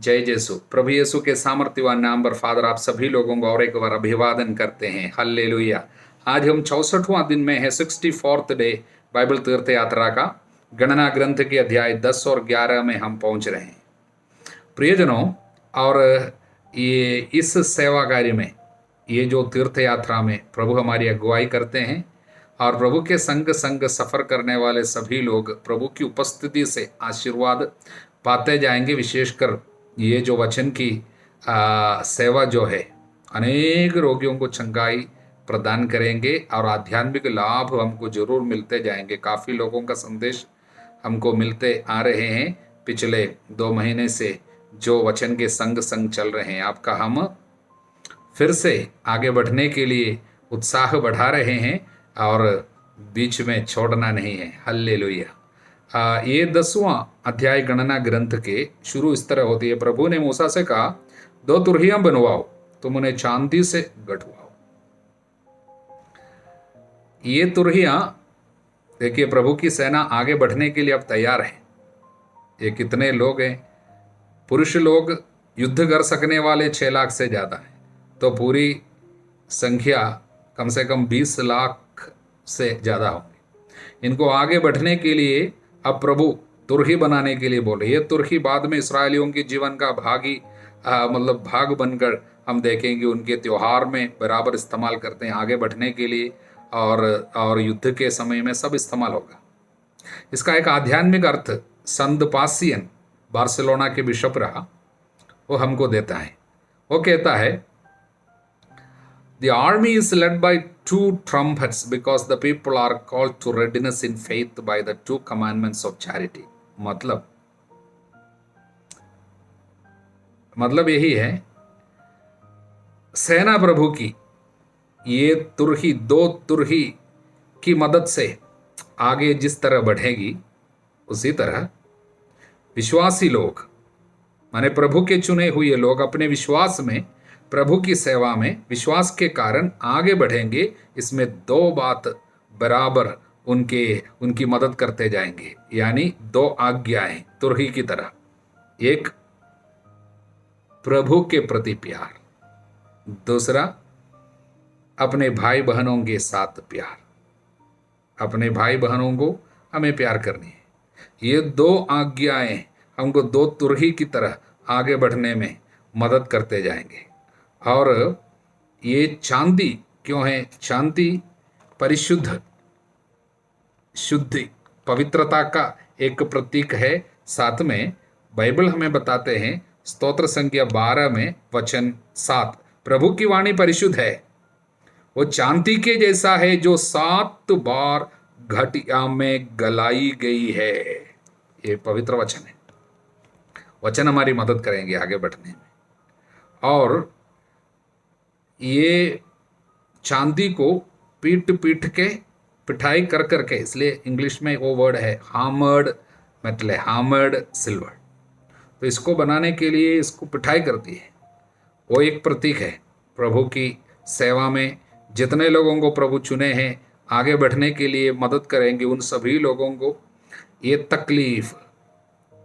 जय यीशु। प्रभु यीशु के सामर्थ्यवान नाम पर फादर आप सभी लोगों को और एक बार अभिवादन करते हैं। हालेलुया। आज हम 64वां दिन में है, 64th डे बाइबल तीर्थ यात्रा का। गणना ग्रंथ के अध्याय 10 और 11 में हम पहुंच रहे हैं प्रियजनों। और ये इस सेवा कार्य में, ये जो तीर्थ यात्रा में प्रभु हमारी अगुवाई करते हैं और प्रभु के संग संग सफ़र करने वाले सभी लोग प्रभु की उपस्थिति से आशीर्वाद पाते जाएंगे। विशेषकर ये जो वचन की सेवा जो है, अनेक रोगियों को चंगाई प्रदान करेंगे और आध्यात्मिक लाभ हमको जरूर मिलते जाएंगे। काफ़ी लोगों का संदेश हमको मिलते आ रहे हैं पिछले 2 महीने से, जो वचन के संग संग चल रहे हैं। आपका हम फिर से आगे बढ़ने के लिए उत्साह बढ़ा रहे हैं और बीच में छोड़ना नहीं है। हल्लेलुया। ये 10वां अध्याय गणना ग्रंथ के शुरू इस तरह होती है। प्रभु ने मूसा से कहा, 2 तुरहियां बनवाओ, तुम उन्हें चांदी से गढ़वाओ। ये तुरहियां, देखिए प्रभु की सेना आगे बढ़ने के लिए अब तैयार है। ये कितने लोग हैं? पुरुष लोग युद्ध कर सकने वाले 6 लाख से ज़्यादा है, तो पूरी संख्या कम से कम 20 लाख से ज़्यादा होंगी। इनको आगे बढ़ने के लिए अब प्रभु तुरही बनाने के लिए बोले। ये तुरही बाद में इसराइलियों के जीवन का मतलब भाग बनकर हम देखेंगे, उनके त्यौहार में बराबर इस्तेमाल करते हैं आगे बढ़ने के लिए, और युद्ध के समय में सब इस्तेमाल होगा। इसका एक आध्यात्मिक अर्थ संत पासियन, बार्सिलोना के बिशप रहा, वो हमको देता है। वो कहता है, The army is led by 2 trumpets because the people are called to readiness in faith by the 2 commandments of charity. मतलब यही है, सेना प्रभु की ये तुरही, 2 तुरही की मदद से आगे जिस तरह बढ़ेगी, उसी तरह विश्वासी लोग, माने प्रभु के चुने हुए लोग अपने विश्वास में, प्रभु की सेवा में विश्वास के कारण आगे बढ़ेंगे। इसमें 2 बात बराबर उनकी मदद करते जाएंगे, यानी 2 आज्ञाएं तुरही की तरह। एक, प्रभु के प्रति प्यार, दूसरा अपने भाई बहनों के साथ प्यार। अपने भाई बहनों को हमें प्यार करनी है। ये 2 आज्ञाएं हमको 2 तुरही की तरह आगे बढ़ने में मदद करते जाएंगे। और ये चांदी क्यों है? चांदी परिशुद्ध, शुद्धि, पवित्रता का एक प्रतीक है। साथ में बाइबल हमें बताते हैं, स्तोत्र संख्या 12 में वचन 7, प्रभु की वाणी परिशुद्ध है, वो चांदी के जैसा है जो 7 बार घटिया में गलाई गई है। ये पवित्र वचन है। वचन हमारी मदद करेंगे आगे बढ़ने में। और ये चांदी को पीट पीट के, पिठाई कर करके, इसलिए इंग्लिश में वो वर्ड है हामर्ड मेटल, हामर्ड सिल्वर। तो इसको बनाने के लिए इसको पिठाई करती है। वो एक प्रतीक है प्रभु की सेवा में। जितने लोगों को प्रभु चुने हैं आगे बढ़ने के लिए मदद करेंगे, उन सभी लोगों को ये तकलीफ,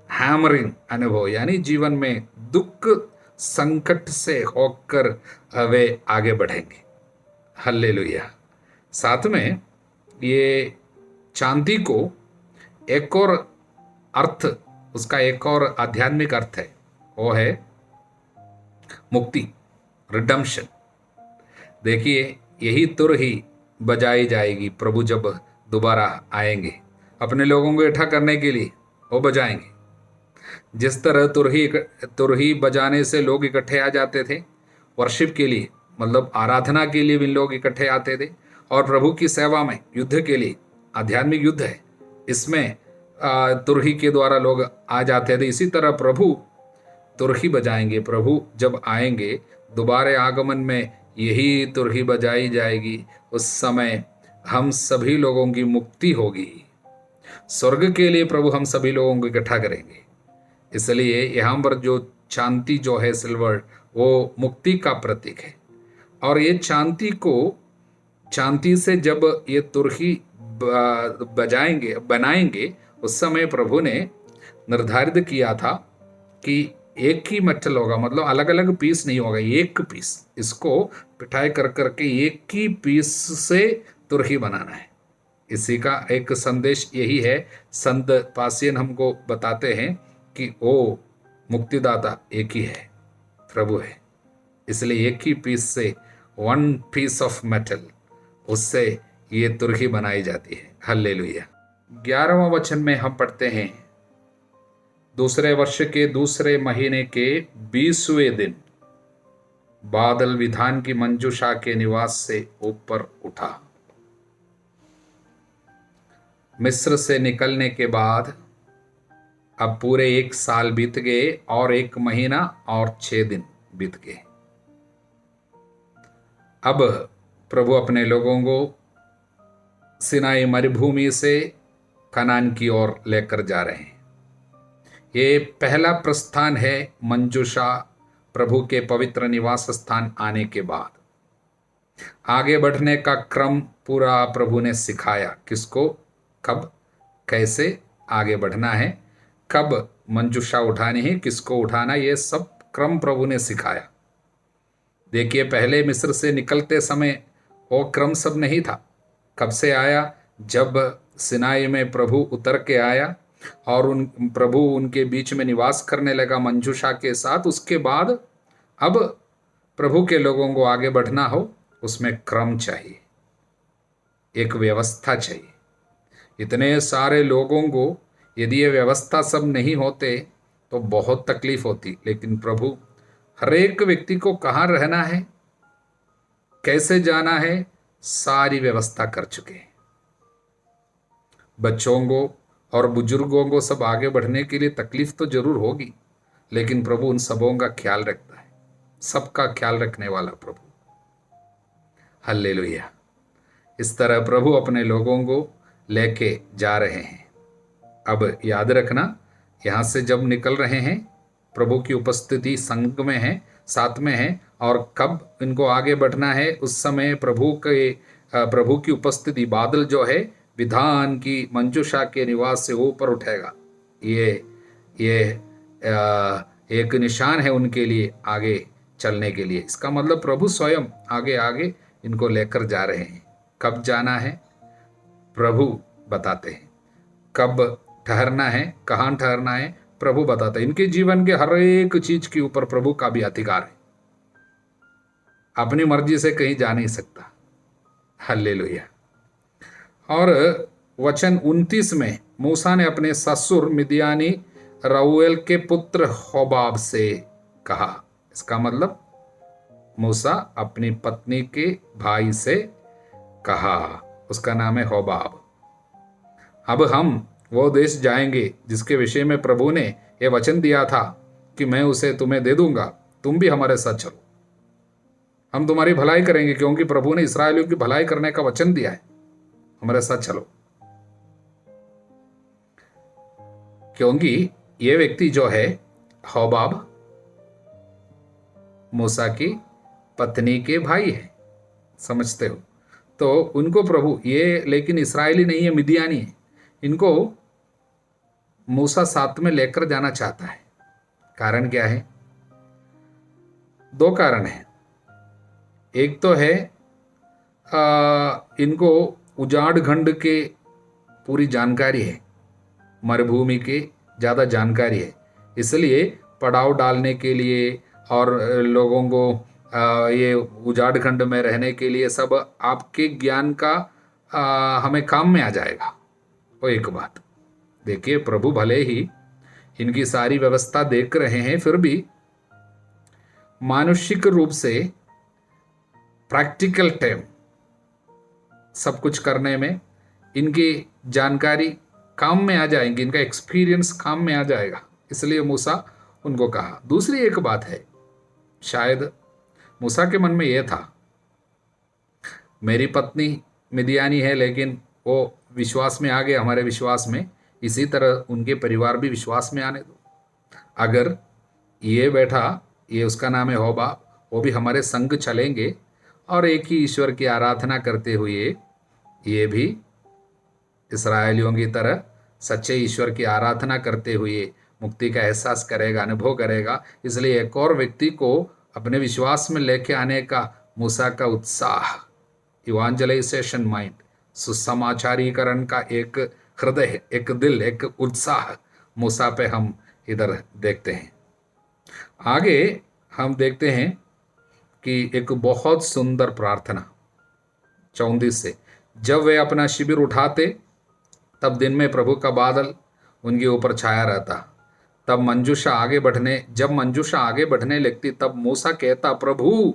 हैमरिंग अनुभव, यानी जीवन में दुख संकट से होकर वे आगे बढ़ेंगे। हल्लेलुया। साथ में ये चांदी को एक और अर्थ, उसका एक और आध्यात्मिक अर्थ है, वो है मुक्ति, रिडम्पशन। देखिए, यही तुरही बजाई जाएगी प्रभु जब दोबारा आएंगे अपने लोगों को इकट्ठा करने के लिए, वो बजाएंगे। जिस तरह तुरही बजाने से लोग इकट्ठे आ जाते थे वर्शिप के लिए, मतलब आराधना के लिए भी लोग इकट्ठे आते थे, और प्रभु की सेवा में युद्ध के लिए, आध्यात्मिक युद्ध है इसमें, तुरही के द्वारा लोग आ जाते थे। इसी तरह प्रभु तुरही बजाएंगे। प्रभु जब आएंगे दोबारा आगमन में यही तुरही बजाई जाएगी। उस समय हम सभी लोगों की मुक्ति होगी। स्वर्ग के लिए प्रभु हम सभी लोगों को इकट्ठा करेंगे। इसलिए यहाँ पर जो चांदी जो है, सिल्वर, वो मुक्ति का प्रतीक है। और ये चांदी से जब ये तुरही बनाएंगे, उस समय प्रभु ने निर्धारित किया था कि एक ही मेटल होगा, मतलब अलग अलग पीस नहीं होगा, एक पीस। इसको पिटाई कर करके एक ही पीस से तुरही बनाना है। इसी का एक संदेश यही है। संत पासियन हमको बताते हैं कि वो मुक्तिदाता एक ही है, प्रभु है। इसलिए एक ही पीस से, वन पीस ऑफ मेटल, उससे ये तुरही बनाई जाती है। हल्लेलुया। 11वां वचन में हम पढ़ते हैं, दूसरे वर्ष के दूसरे महीने के 20वें दिन बादल विधान की मंजूषा के निवास से ऊपर उठा। मिस्र से निकलने के बाद अब पूरे 1 साल बीत गए और 1 महीना और 6 दिन बीत गए। अब प्रभु अपने लोगों को सिनाई मरुभूमि से कनान की ओर लेकर जा रहे हैं। ये पहला प्रस्थान है मंजूषा, प्रभु के पवित्र निवास स्थान आने के बाद। आगे बढ़ने का क्रम पूरा प्रभु ने सिखाया, किसको, कब, कैसे आगे बढ़ना है, कब मंजूषा उठानी है, किसको उठाना, ये सब क्रम प्रभु ने सिखाया। देखिए, पहले मिस्र से निकलते समय वो क्रम सब नहीं था। कब से आया, जब सिनाई में प्रभु उतर के आया और प्रभु उनके बीच में निवास करने लगा मंजूषा के साथ। उसके बाद अब प्रभु के लोगों को आगे बढ़ना हो, उसमें क्रम चाहिए, एक व्यवस्था चाहिए। इतने सारे लोगों को यदि ये व्यवस्था सब नहीं होते तो बहुत तकलीफ होती। लेकिन प्रभु हर एक व्यक्ति को कहाँ रहना है, कैसे जाना है, सारी व्यवस्था कर चुके हैं। बच्चों को और बुजुर्गों को सब आगे बढ़ने के लिए तकलीफ तो जरूर होगी, लेकिन प्रभु उन सबों का ख्याल रखता है, सबका ख्याल रखने वाला प्रभु। हल्लेलुया। इस तरह प्रभु अपने लोगों को लेके जा रहे हैं। अब याद रखना, यहाँ से जब निकल रहे हैं, प्रभु की उपस्थिति संग में है, साथ में है, और कब इनको आगे बढ़ना है, उस समय प्रभु की उपस्थिति, बादल जो है विधान की मंजूषा के निवास से ऊपर उठेगा। ये एक निशान है उनके लिए आगे चलने के लिए। इसका मतलब प्रभु स्वयं आगे आगे इनको लेकर जा रहे हैं। कब जाना है प्रभु बताते हैं, कब ठहरना है, कहाँ ठहरना है प्रभु बताते हैं। इनके जीवन के हर एक चीज के ऊपर प्रभु का भी अधिकार है, अपनी मर्जी से कहीं जा नहीं सकता। हल्लेलुया। और वचन 29 में मूसा ने अपने ससुर मिदियानी रऊएल के पुत्र होबाब से कहा। इसका मतलब मूसा अपनी पत्नी के भाई से कहा, उसका नाम है होबाब। अब हम वो देश जाएंगे जिसके विषय में प्रभु ने यह वचन दिया था कि मैं उसे तुम्हें दे दूंगा, तुम भी हमारे साथ चलो, हम तुम्हारी भलाई करेंगे, क्योंकि प्रभु ने इस्राएलियों की भलाई करने का वचन दिया है, हमारे साथ चलो। क्योंकि ये व्यक्ति जो है होबाब मूसा की पत्नी के भाई है, समझते हो। तो उनको प्रभु, ये लेकिन इस्राएली नहीं है, मिदियानी है, इनको मूसा साथ में लेकर जाना चाहता है। कारण क्या है? 2 कारण है। एक तो है इनको उजाड़ खंड के पूरी जानकारी है, मरुभूमि की ज़्यादा जानकारी है, इसलिए पड़ाव डालने के लिए और लोगों को ये उजाड़ खंड में रहने के लिए सब आपके ज्ञान का हमें काम में आ जाएगा। वो एक बात। देखिए, प्रभु भले ही इनकी सारी व्यवस्था देख रहे हैं, फिर भी मानुषिक रूप से प्रैक्टिकल टाइम सब कुछ करने में इनकी जानकारी काम में आ जाएंगी, इनका एक्सपीरियंस काम में आ जाएगा, इसलिए मूसा उनको कहा। दूसरी एक बात है, शायद मूसा के मन में यह था, मेरी पत्नी मिदियानी है, लेकिन वो विश्वास में आ गए हमारे विश्वास में, इसी तरह उनके परिवार भी विश्वास में आने दो। अगर ये बैठा, ये उसका नाम है होबा, वो भी हमारे संग चलेंगे और एक ही ईश्वर की आराधना करते हुए ये भी इस्राएलियों की तरह सच्चे ईश्वर की आराधना करते हुए मुक्ति का एहसास करेगा, अनुभव करेगा। इसलिए एक और व्यक्ति को अपने विश्वास में लेके आने का मूसा का उत्साह, इवांजलाइजेशन माइंड, सुसमाचारीकरण का एक हृदय, एक दिल, एक उत्साह मूसा पे हम इधर देखते हैं। आगे हम देखते हैं कि एक बहुत सुंदर प्रार्थना 34 से, जब वे अपना शिविर उठाते तब दिन में प्रभु का बादल उनके ऊपर छाया रहता। जब मंजूषा आगे बढ़ने लगती तब मूसा कहता, प्रभु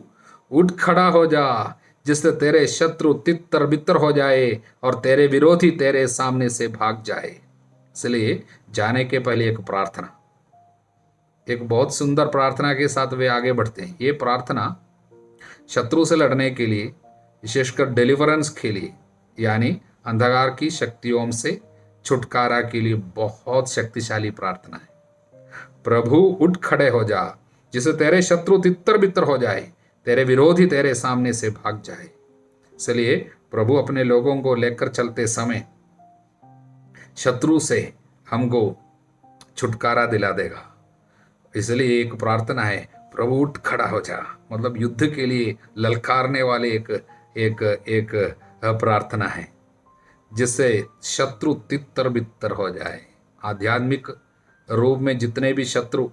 उठ खड़ा हो जा, जिससे तेरे शत्रु तितर बितर हो जाए और तेरे विरोधी तेरे सामने से भाग जाए। इसलिए जाने के पहले एक प्रार्थना, एक बहुत सुंदर प्रार्थना के साथ वे आगे बढ़ते हैं। ये प्रार्थना शत्रु से लड़ने के लिए, विशेषकर डिलीवरेंस के लिए, यानी अंधकार की शक्तियों से छुटकारा के लिए बहुत शक्तिशाली प्रार्थना है। प्रभु उठ खड़े हो जा, जिससे तेरे शत्रु तितर बितर हो जाए, तेरे विरोधी तेरे सामने से भाग जाए। इसलिए प्रभु अपने लोगों को लेकर चलते समय शत्रु से हमको छुटकारा दिला देगा। इसलिए एक प्रार्थना है, प्रभु उठ खड़ा हो जा, मतलब युद्ध के लिए ललकारने वाले एक प्रार्थना है, जिससे शत्रु तितर बितर हो जाए। आध्यात्मिक रूप में जितने भी शत्रु,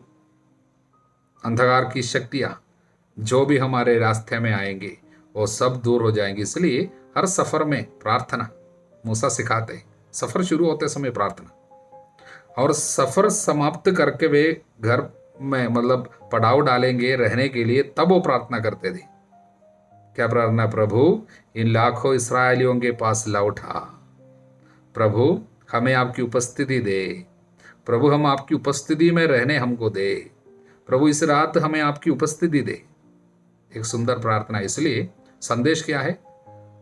अंधकार की शक्तियाँ जो भी हमारे रास्ते में आएंगे वो सब दूर हो जाएंगे। इसलिए हर सफ़र में प्रार्थना मूसा सिखाते हैं। सफ़र शुरू होते समय प्रार्थना, और सफ़र समाप्त करके वे घर में मतलब पड़ाव डालेंगे रहने के लिए, तब वो प्रार्थना करते थे। क्या प्रार्थना? प्रभु इन लाखों इस्राएलियों के पास लौटा, प्रभु हमें आपकी उपस्थिति दे, प्रभु हम आपकी उपस्थिति में रहने हमको दे, प्रभु इस रात हमें आपकी उपस्थिति दे। एक सुंदर प्रार्थना। इसलिए संदेश क्या है?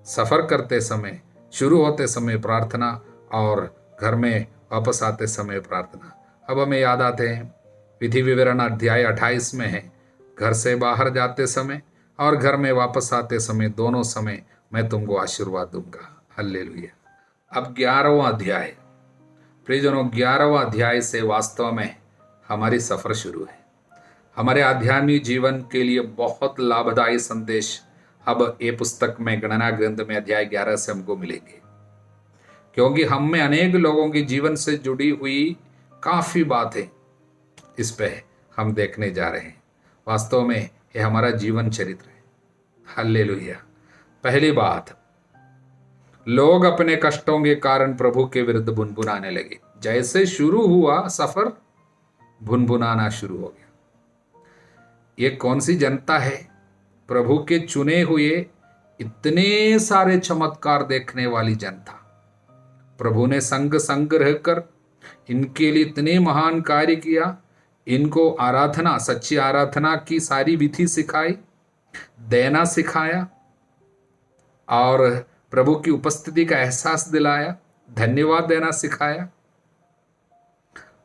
सफ़र करते समय, शुरू होते समय प्रार्थना, और घर में वापस आते समय प्रार्थना। अब हमें याद आते हैं, विधि विवरण अध्याय 28 में है, घर से बाहर जाते समय और घर में वापस आते समय, दोनों समय मैं तुमको आशीर्वाद दूंगा। हालेलुया। अब 11वां अध्याय, प्रियजनों, 11वां अध्याय से वास्तव में हमारी सफ़र शुरू है। हमारे आध्यात्मिक जीवन के लिए बहुत लाभदायी संदेश अब ये पुस्तक में, गणना ग्रंथ में अध्याय 11 से हमको मिलेंगे, क्योंकि हम में अनेक लोगों के जीवन से जुड़ी हुई काफ़ी बातें इस पे हम देखने जा रहे हैं। वास्तव में ये हमारा जीवन चरित्र है। हालेलुया। पहली बात, लोग अपने कष्टों के कारण प्रभु के विरुद्ध भुनभुनाने लगे। जैसे शुरू हुआ सफर, भुनभुनाना शुरू हो गया। ये कौन सी जनता है? प्रभु के चुने हुए इतने सारे चमत्कार देखने वाली जनता। प्रभु ने संग रहकर इनके लिए इतने महान कार्य किया, इनको आराधना, सच्ची आराधना की सारी विधि सिखाई, देना सिखाया, और प्रभु की उपस्थिति का एहसास दिलाया, धन्यवाद देना सिखाया,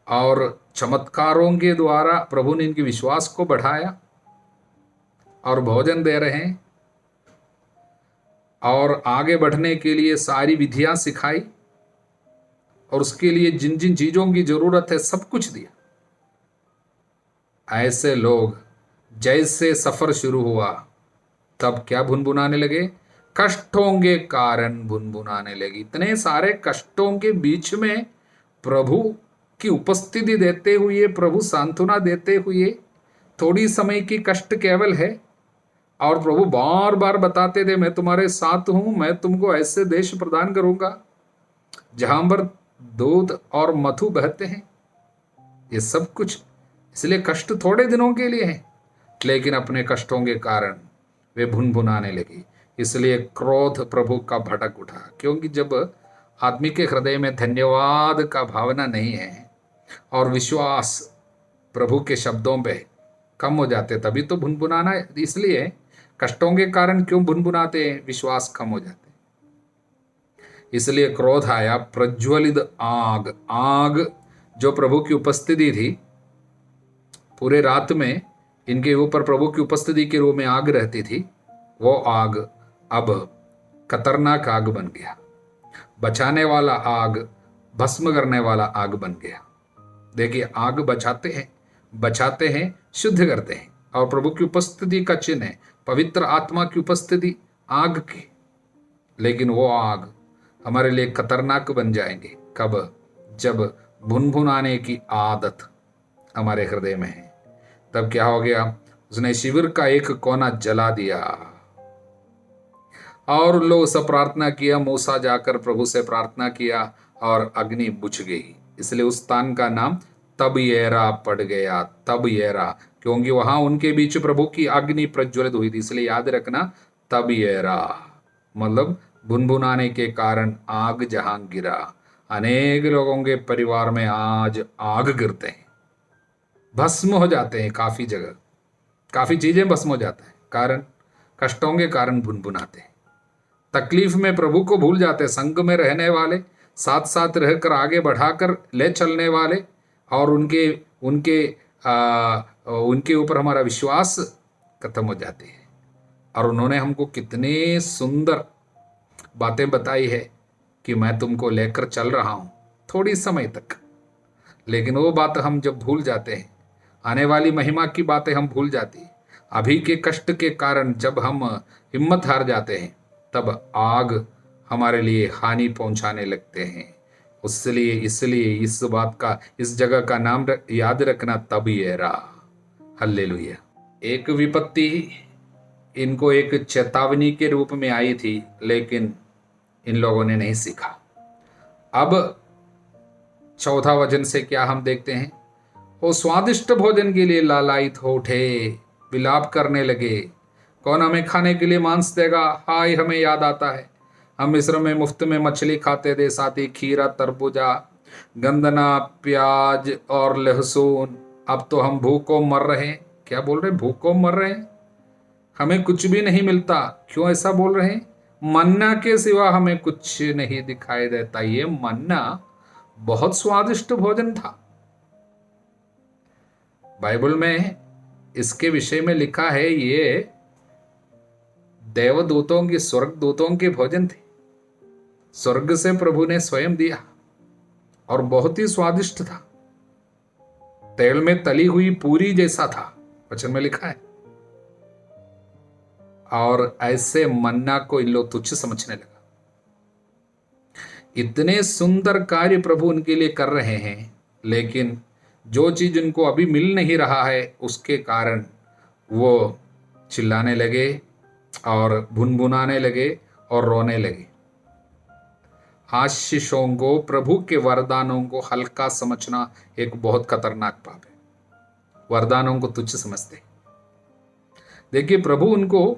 और चमत्कारों के द्वारा प्रभु ने इनके विश्वास को बढ़ाया, और भोजन दे रहे हैं, और आगे बढ़ने के लिए सारी विधियां सिखाई, और उसके लिए जिन जिन चीजों की जरूरत है सब कुछ दिया। ऐसे लोग जैसे सफर शुरू हुआ तब क्या भुनभुनाने लगे? कष्टों के कारण भुनभुनाने लगे। इतने सारे कष्टों के बीच में प्रभु की उपस्थिति देते हुए, प्रभु सांत्वना देते हुए, थोड़ी समय की कष्ट केवल है, और प्रभु बार बार बताते थे, मैं तुम्हारे साथ हूं, मैं तुमको ऐसे देश प्रदान करूंगा जहां पर दूध और मधु बहते हैं। ये सब कुछ, इसलिए कष्ट थोड़े दिनों के लिए हैं, लेकिन अपने कष्टों के कारण वे भुनभुनाने लगे। इसलिए क्रोध प्रभु का भड़क उठा, क्योंकि जब आदमी के हृदय में धन्यवाद का भावना नहीं है और विश्वास प्रभु के शब्दों पे कम हो जाते, तभी तो भुनभुनाना। इसलिए कष्टों के कारण क्यों भुनभुनाते हैं? विश्वास कम हो जाते। इसलिए क्रोध आया, प्रज्वलित आग जो प्रभु की उपस्थिति थी, पूरे रात में इनके ऊपर प्रभु की उपस्थिति के रूप में आग रहती थी, वो आग अब खतरनाक आग बन गया, बचाने वाला आग, भस्म करने वाला आग बन गया। देखिए, आग बचाते हैं, शुद्ध करते हैं, और प्रभु की उपस्थिति का चिन्ह है पवित्र आत्मा की उपस्थिति आग की। लेकिन वो आग हमारे लिए खतरनाक बन जाएंगे कब? जब भुन आने की आदत हमारे हृदय में है। तब क्या हो गया? उसने शिविर का एक कोना जला दिया और लोग सब प्रार्थना किया। मूसा जाकर प्रभु से प्रार्थना किया और अग्नि बुझ गई। इसलिए उस स्थान का नाम तबएरा पड़ गया, तबएरा, क्योंकि वहां उनके बीच प्रभु की अग्नि प्रज्वलित हुई थी। इसलिए याद रखना, तबएरा मतलब भुनभुनाने के कारण आग जहां गिरा। अनेक लोगों के परिवार में आज आग गिरते हैं, भस्म हो जाते हैं, काफी जगह काफी चीजें भस्म हो जाता है, कारण कष्टों के कारण भुनभुनाते हैं। तकलीफ में प्रभु को भूल जाते हैं। संग में रहने वाले, साथ साथ रहकर आगे बढ़ाकर ले चलने वाले, और उनके उनके उनके ऊपर हमारा विश्वास खत्म हो जाते हैं। और उन्होंने हमको कितने सुंदर बातें बताई है कि मैं तुमको लेकर चल रहा हूं थोड़ी समय तक। लेकिन वो बात हम जब भूल जाते हैं, आने वाली महिमा की बातें हम भूल जाती हैं, अभी के कष्ट के कारण जब हम हिम्मत हार जाते हैं, तब आग हमारे लिए हानि पहुंचाने लगते हैं। इसलिए इस बात का, इस जगह का नाम याद रखना, तबएरा। हल्लेलुया। एक विपत्ति इनको एक चेतावनी के रूप में आई थी, लेकिन इन लोगों ने नहीं सीखा। अब 14 वचन से क्या हम देखते हैं? वो स्वादिष्ट भोजन के लिए लालायित हो उठे, विलाप करने लगे। कौन हमें खाने के लिए मांस देगा? हाय, हमें याद आता है, हम मिस्र में मुफ्त में मछली खाते थे, साथ ही खीरा, तरबूजा, गंदना, प्याज और लहसुन। अब तो हम भूखों मर रहे हैं। क्या बोल रहे? भूखों मर रहे हैं, हमें कुछ भी नहीं मिलता। क्यों ऐसा बोल रहे हैं? मन्ना के सिवा हमें कुछ नहीं दिखाई देता। ये मन्ना बहुत स्वादिष्ट भोजन था। बाइबल में इसके विषय में लिखा है, ये देवदूतों की, स्वर्ग दूतों के भोजन थे। स्वर्ग से प्रभु ने स्वयं दिया और बहुत ही स्वादिष्ट था। तेल में तली हुई पूरी जैसा था, वचन में लिखा है। और ऐसे मन्ना को इन लोग तुच्छ समझने लगा। इतने सुंदर कार्य प्रभु उनके लिए कर रहे हैं, लेकिन जो चीज उनको अभी मिल नहीं रहा है, उसके कारण वो चिल्लाने लगे और भुनभुनाने लगे और रोने लगे। आशीषों को, प्रभु के वरदानों को हल्का समझना एक बहुत खतरनाक पाप है। वरदानों को तुच्छ समझते। देखिए, प्रभु उनको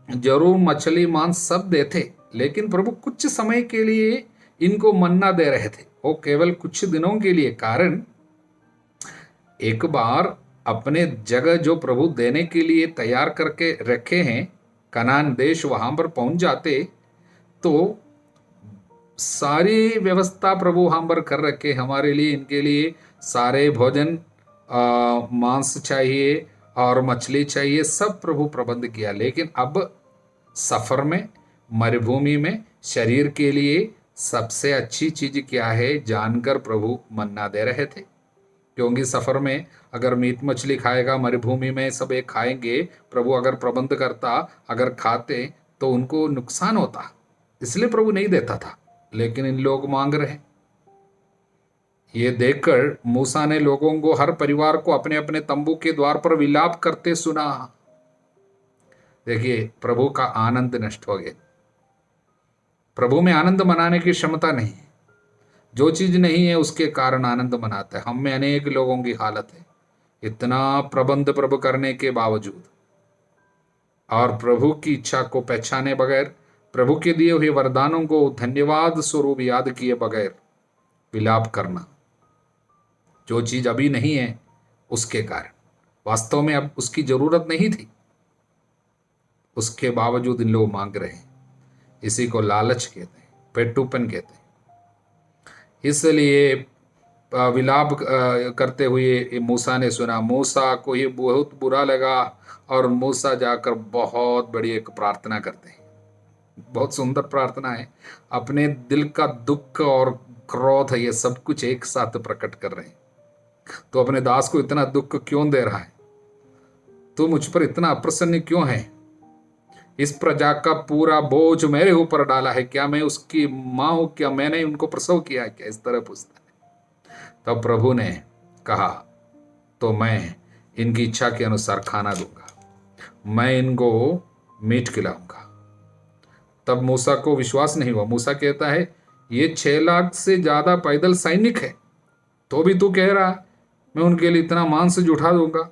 जरूर मछली, मांस सब देते, लेकिन प्रभु कुछ समय के लिए इनको मन्ना दे रहे थे। वो केवल कुछ दिनों के लिए, कारण एक बार अपने जगह जो प्रभु देने के लिए तैयार करके रखे हैं, कनान देश, वहां पर पहुंच जाते तो सारी व्यवस्था प्रभु वहां पर कर रखे हमारे लिए, इनके लिए सारे भोजन, मांस चाहिए और मछली चाहिए, सब प्रभु प्रबंध किया। लेकिन अब सफर में, मरुभूमि में शरीर के लिए सबसे अच्छी चीज क्या है जानकर प्रभु मन्ना दे रहे थे। क्योंकि सफर में अगर मीट मछली खाएगा, मरुभूमि में सब एक खाएंगे, प्रभु अगर प्रबंध करता, अगर खाते तो उनको नुकसान होता, इसलिए प्रभु नहीं देता था। लेकिन इन लोग मांग रहे। ये देखकर मूसा ने लोगों को, हर परिवार को अपने अपने तंबू के द्वार पर विलाप करते सुना। देखिए, प्रभु का आनंद नष्ट हो गया। प्रभु में आनंद मनाने की क्षमता नहीं है। जो चीज नहीं है उसके कारण आनंद मनाता है। हम में अनेक लोगों की हालत है, इतना प्रबंध प्रभु करने के बावजूद और प्रभु की इच्छा को पहचाने बगैर, प्रभु के दिए हुए वरदानों को धन्यवाद स्वरूप याद किए बगैर विलाप करना। जो चीज अभी नहीं है उसके कारण, वास्तव में अब उसकी जरूरत नहीं थी, उसके बावजूद इन लोग मांग रहे हैं। इसी को लालच कहते हैं, पेटूपन कहते हैं। इसलिए विलाप करते हुए मूसा ने सुना। मूसा को ये बहुत बुरा लगा और मूसा जाकर बहुत बड़ी एक प्रार्थना करते हैं। बहुत सुंदर प्रार्थना है। अपने दिल का दुख और क्रोध, ये सब कुछ एक साथ प्रकट कर रहे हैं। तो अपने दास को इतना दुख क्यों दे रहा है? तू मुझ पर इतना अप्रसन्न क्यों है? इस प्रजा का पूरा बोझ मेरे ऊपर डाला है, क्या मैं उसकी माँ हूं? क्या मैंने उनको प्रसव किया? क्या इस तरह पूछता है। तब प्रभु ने कहा, तो मैं इनकी इच्छा के अनुसार खाना दूंगा, मैं इनको मीट खिलाऊंगा। तब मूसा को विश्वास नहीं हुआ। मूसा कहता है, ये 6 लाख से ज्यादा पैदल सैनिक है, तो भी तू कह रहा मैं उनके लिए इतना मांस जुटा दूंगा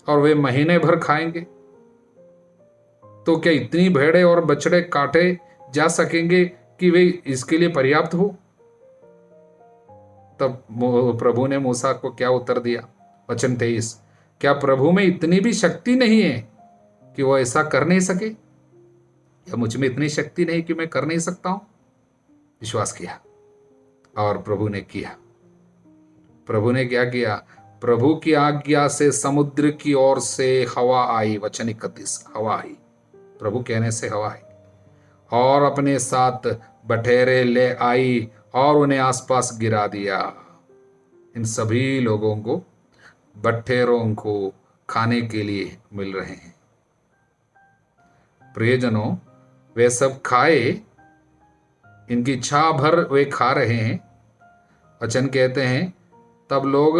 और वे महीने भर खाएंगे? तो क्या इतनी भेड़े और बछड़े काटे जा सकेंगे कि वे इसके लिए पर्याप्त हो? तब प्रभु ने मूसा को क्या उत्तर दिया? वचन 23, क्या प्रभु में इतनी भी शक्ति नहीं है कि वो ऐसा कर नहीं सके? या मुझ में इतनी शक्ति नहीं कि मैं कर नहीं सकता हूं? विश्वास किया और प्रभु ने किया। प्रभु ने क्या किया? प्रभु की आज्ञा से समुद्र की ओर से हवा आई। वचन 31, हवा आई। प्रभु कहने से हवा आई और अपने साथ बटेरे ले आई और उन्हें आसपास गिरा दिया। इन सभी लोगों को बटेरों को खाने के लिए मिल रहे हैं। प्रियजनों, वे सब खाए, इनकी इच्छा भर वे खा रहे हैं। वचन कहते हैं, तब लोग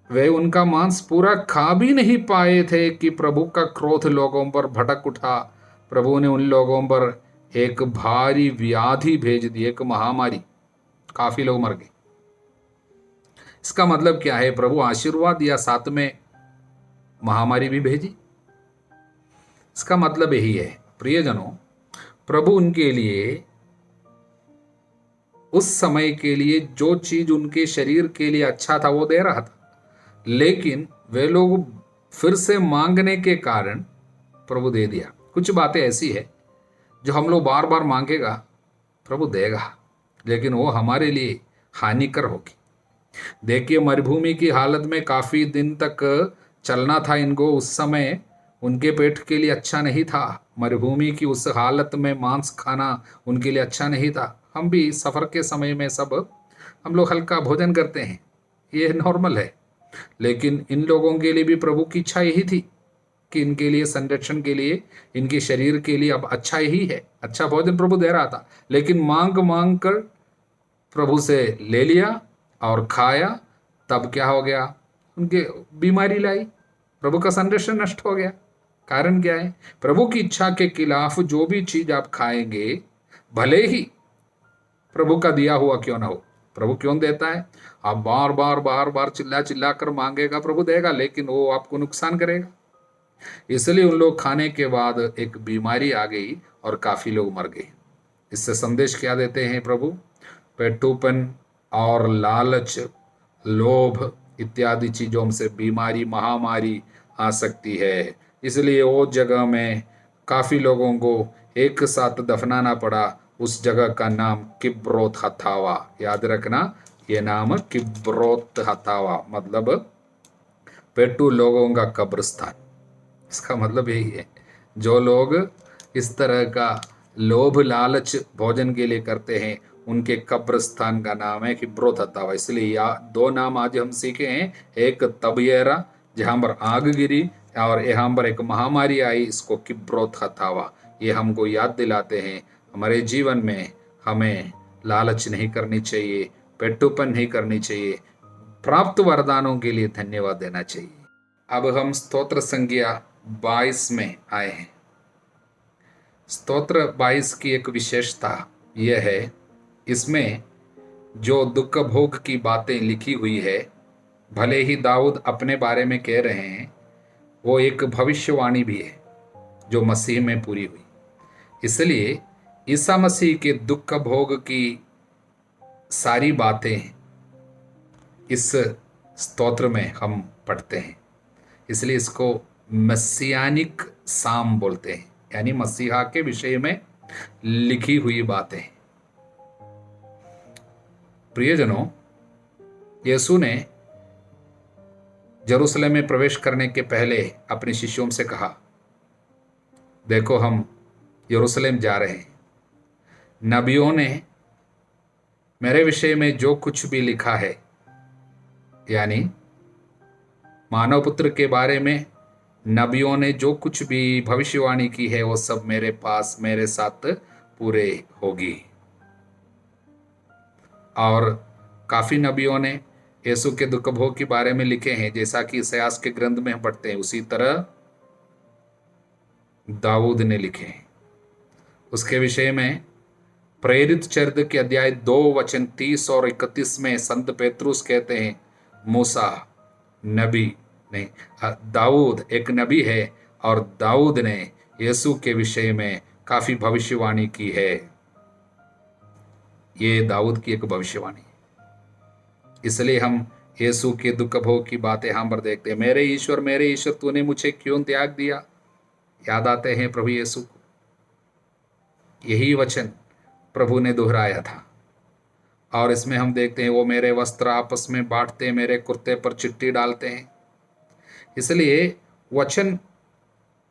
वे उनका मांस पूरा खा भी नहीं पाए थे कि प्रभु का क्रोध लोगों पर भड़क उठा। प्रभु ने उन लोगों पर एक भारी व्याधि भेज दी, एक महामारी। काफी लोग मर गए। इसका मतलब क्या है? प्रभु आशीर्वाद या साथ में महामारी भी भेजी। इसका मतलब यही है प्रियजनों, प्रभु उनके लिए उस समय के लिए जो चीज उनके शरीर के लिए अच्छा था वो दे रहा था, लेकिन वे लोग फिर से मांगने के कारण प्रभु दे दिया। कुछ बातें ऐसी है जो हम लोग बार बार मांगेगा, प्रभु देगा, लेकिन वो हमारे लिए हानिकर होगी। देखिए, मरुभूमि की हालत में काफी दिन तक चलना था इनको। उस समय उनके पेट के लिए अच्छा नहीं था। मरुभूमि की उस हालत में मांस खाना उनके लिए अच्छा नहीं था। हम भी सफर के समय में हम लोग हल्का भोजन करते हैं, ये नॉर्मल है। लेकिन इन लोगों के लिए भी प्रभु की इच्छा यही थी कि इनके लिए संरक्षण के लिए, इनके शरीर के लिए अब अच्छा यही है। अच्छा भोजन प्रभु दे रहा था, लेकिन मांग मांग कर प्रभु से ले लिया और खाया। तब क्या हो गया? उनके बीमारी लाई, प्रभु का संरक्षण नष्ट हो गया। कारण क्या है? प्रभु की इच्छा के खिलाफ जो भी चीज आप खाएंगे, भले ही प्रभु का दिया हुआ क्यों ना हो, प्रभु क्यों देता है? आप बार बार चिल्ला चिल्ला कर मांगेगा, प्रभु देगा, लेकिन वो आपको नुकसान करेगा। इसलिए उन लोग खाने के बाद एक बीमारी आ गई और काफी लोग मर गए। इससे संदेश क्या देते हैं प्रभु? पेटूपन और लालच, लोभ इत्यादि चीजों से बीमारी, महामारी आ सकती है। इसलिए वो जगह में काफी लोगों को एक साथ दफनाना पड़ा। उस जगह का नाम किब्रोत हथावा। याद रखना, ये नाम किब्रोत हथावा मतलब पेटू लोगों का कब्रिस्तान। इसका मतलब यही है, जो लोग इस तरह का लोभ लालच भोजन के लिए करते हैं, उनके कब्रिस्तान का नाम है किब्रोत हथावा। इसलिए या 2 नाम आज हम सीखे हैं, एक तबयेरा जहाँ पर आग गिरी, और यहाँ पर एक महामारी आई, इसको किब्रोत हथावा। ये हमको याद दिलाते हैं हमारे जीवन में हमें लालच नहीं करनी चाहिए, पेटूपन नहीं करनी चाहिए, प्राप्त वरदानों के लिए धन्यवाद देना चाहिए। अब हम स्तोत्र संज्ञा 22 में आए हैं। स्तोत्र 22 की एक विशेषता यह है, इसमें जो दुख भोग की बातें लिखी हुई है, भले ही दाऊद अपने बारे में कह रहे हैं, वो एक भविष्यवाणी भी है जो मसीह में पूरी हुई। इसलिए ईसा मसीह के दुख भोग की सारी बातें इस स्तोत्र में हम पढ़ते हैं। इसलिए इसको मसीयानिक साम बोलते हैं, यानी मसीहा के विषय में लिखी हुई बातें। प्रियजनों, यीशु ने यरूशलेम में प्रवेश करने के पहले अपने शिष्यों से कहा, देखो हम यरूशलेम जा रहे हैं। नबियों ने मेरे विषय में जो कुछ भी लिखा है, यानी मानव पुत्र के बारे में नबियों ने जो कुछ भी भविष्यवाणी की है, वो सब मेरे पास मेरे साथ पूरे होगी। और काफी नबियों ने यीशु के दुख भोग के बारे में लिखे हैं, जैसा कि इसायास के ग्रंथ में हम पढ़ते हैं, उसी तरह दाऊद ने लिखे हैं। उसके विषय में प्रेरित चरित्र के अध्याय 2 वचन 30 और 31 में संत पेतरुस कहते हैं, मूसा नबी नहीं, दाऊद एक नबी है और दाऊद ने यीशु के विषय में काफी भविष्यवाणी की है। ये दाऊद की एक भविष्यवाणी, इसलिए हम यीशु के दुख भोग की बातें हम पर देखते हैं। मेरे ईश्वर तूने मुझे क्यों त्याग दिया, याद आते हैं प्रभु यीशु को। यही वचन प्रभु ने दोहराया था। और इसमें हम देखते हैं, वो मेरे वस्त्र आपस में बांटते, मेरे कुर्ते पर चिट्ठी डालते हैं। इसलिए वचन,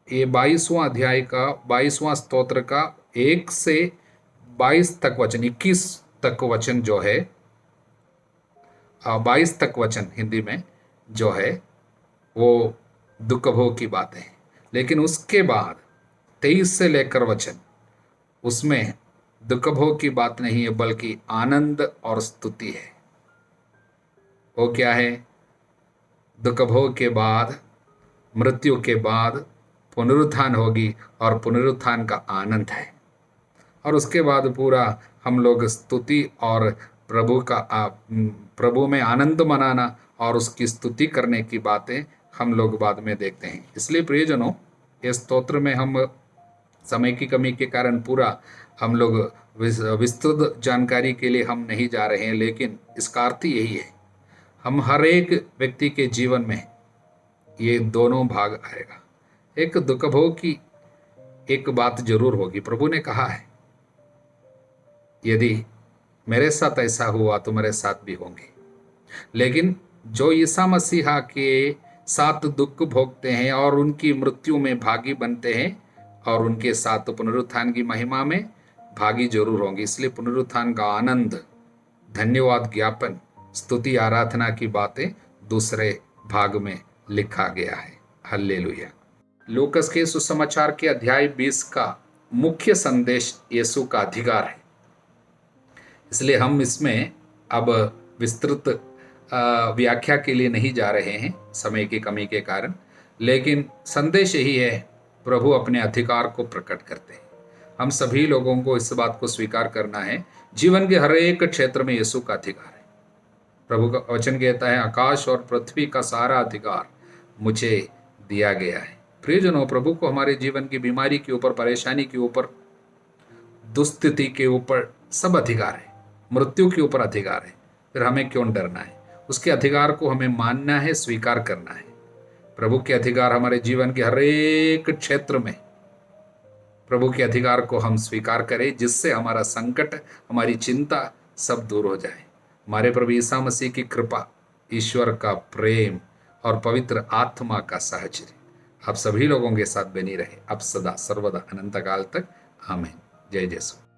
ये 22वां अध्याय का 22वां स्तोत्र का 1 से 22 तक वचन, 21 तक वचन जो है, 22 तक वचन हिंदी में जो है, वो दुख भोग की बातें हैं। लेकिन उसके बाद 23 से लेकर वचन, उसमें दुख भोग की बात नहीं है, बल्कि आनंद और स्तुति है। वो क्या है? दुख भोग के बाद, मृत्यु के बाद पुनरुत्थान होगी और पुनरुत्थान का आनंद है। और उसके बाद पूरा हम लोग स्तुति और प्रभु में आनंद मनाना और उसकी स्तुति करने की बातें हम लोग बाद में देखते हैं। इसलिए प्रियजनों, इस स्तोत्र में हम समय की कमी के कारण पूरा हम लोग विस्तृत जानकारी के लिए हम नहीं जा रहे हैं, लेकिन इसका अर्थ यही है, हम हर एक व्यक्ति के जीवन में ये दोनों भाग आएगा। एक दुख भोग की एक बात जरूर होगी। प्रभु ने कहा है, यदि मेरे साथ ऐसा हुआ तो मेरे साथ भी होंगे। लेकिन जो ईसा मसीहा के साथ दुख भोगते हैं और उनकी मृत्यु में भागी बनते हैं और उनके साथ पुनरुत्थान की महिमा में भागी जरूर होंगे। इसलिए पुनरुत्थान का आनंद, धन्यवाद ज्ञापन, स्तुति आराधना की बातें दूसरे भाग में लिखा गया है। हल्लेलुया। लूकस के सुसमाचार के अध्याय 20 का मुख्य संदेश यीशु का अधिकार है। इसलिए हम इसमें अब विस्तृत व्याख्या के लिए नहीं जा रहे हैं समय की कमी के कारण, लेकिन संदेश यही है, प्रभु अपने अधिकार को प्रकट करते हैं। हम सभी लोगों को इस बात को स्वीकार करना है, जीवन के हर एक क्षेत्र में यीशु का अधिकार है। प्रभु का वचन कहता है, आकाश और पृथ्वी का सारा अधिकार मुझे दिया गया है। प्रियजनों, प्रभु को हमारे जीवन की बीमारी के ऊपर, परेशानी के ऊपर, दुस्थिति के ऊपर सब अधिकार है, मृत्यु के ऊपर अधिकार है। फिर हमें क्यों डरना है? उसके अधिकार को हमें मानना है, स्वीकार करना है। प्रभु के अधिकार हमारे जीवन के हर एक क्षेत्र में, प्रभु के अधिकार को हम स्वीकार करें, जिससे हमारा संकट, हमारी चिंता सब दूर हो जाए। हमारे प्रभु ईसा मसीह की कृपा, ईश्वर का प्रेम और पवित्र आत्मा का साहचर्य आप सभी लोगों के साथ बनी रहे, अब सदा सर्वदा अनंत काल तक। आमीन। जय यीशु।